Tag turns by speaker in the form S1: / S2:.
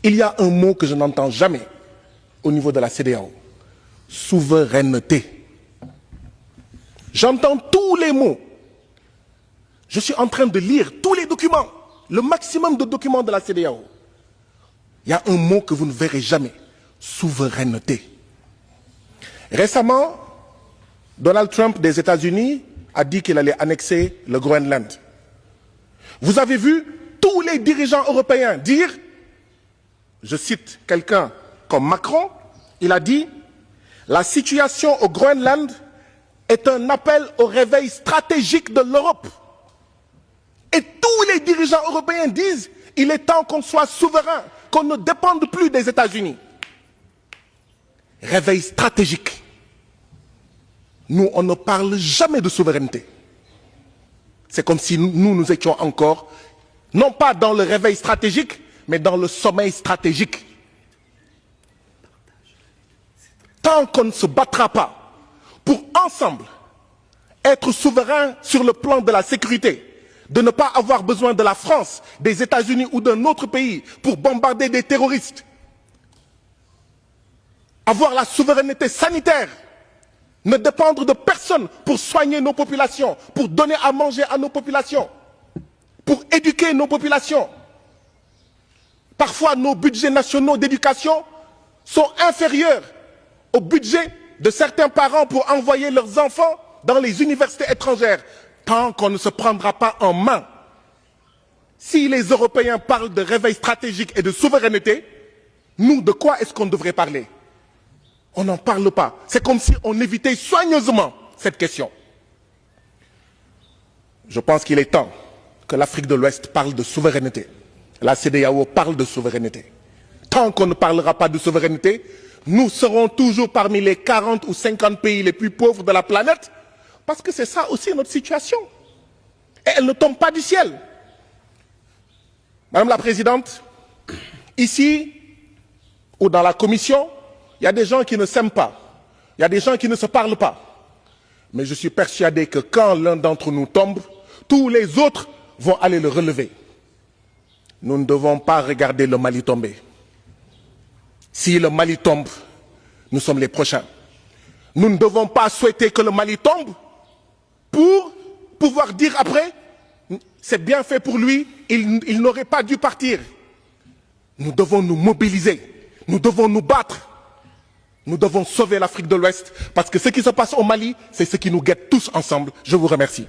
S1: Il y a un mot que je n'entends jamais au niveau de la CEDEAO. Souveraineté. J'entends tous les mots. Je suis en train de lire tous les documents, le maximum de documents de la CEDEAO. Il y a un mot que vous ne verrez jamais. Souveraineté. Récemment, Donald Trump des États-Unis a dit qu'il allait annexer le Groenland. Vous avez vu tous les dirigeants européens dire, je cite quelqu'un comme Macron, il a dit « La situation au Groenland est un appel au réveil stratégique de l'Europe. » Et tous les dirigeants européens disent « Il est temps qu'on soit souverain, qu'on ne dépende plus des États-Unis. » Réveil stratégique. Nous, on ne parle jamais de souveraineté. C'est comme si nous étions encore, non pas dans le réveil stratégique, mais dans le sommeil stratégique. Tant qu'on ne se battra pas pour ensemble être souverain sur le plan de la sécurité, de ne pas avoir besoin de la France, des États-Unis ou d'un autre pays pour bombarder des terroristes, avoir la souveraineté sanitaire, ne dépendre de personne pour soigner nos populations, pour donner à manger à nos populations, pour éduquer nos populations. Parfois, nos budgets nationaux d'éducation sont inférieurs au budget de certains parents pour envoyer leurs enfants dans les universités étrangères, tant qu'on ne se prendra pas en main. Si les Européens parlent de réveil stratégique et de souveraineté, nous, de quoi est-ce qu'on devrait parler? On n'en parle pas. C'est comme si on évitait soigneusement cette question. Je pense qu'il est temps que l'Afrique de l'Ouest parle de souveraineté. La CEDEAO parle de souveraineté. Tant qu'on ne parlera pas de souveraineté, nous serons toujours parmi les 40 ou 50 pays les plus pauvres de la planète, parce que c'est ça aussi notre situation. Et elle ne tombe pas du ciel. Madame la Présidente, ici ou dans la Commission, il y a des gens qui ne s'aiment pas, il y a des gens qui ne se parlent pas. Mais je suis persuadé que quand l'un d'entre nous tombe, tous les autres vont aller le relever. Nous ne devons pas regarder le Mali tomber. Si le Mali tombe, nous sommes les prochains. Nous ne devons pas souhaiter que le Mali tombe pour pouvoir dire après, c'est bien fait pour lui, il n'aurait pas dû partir. Nous devons nous mobiliser, nous devons nous battre. Nous devons sauver l'Afrique de l'Ouest parce que ce qui se passe au Mali, c'est ce qui nous guette tous ensemble. Je vous remercie.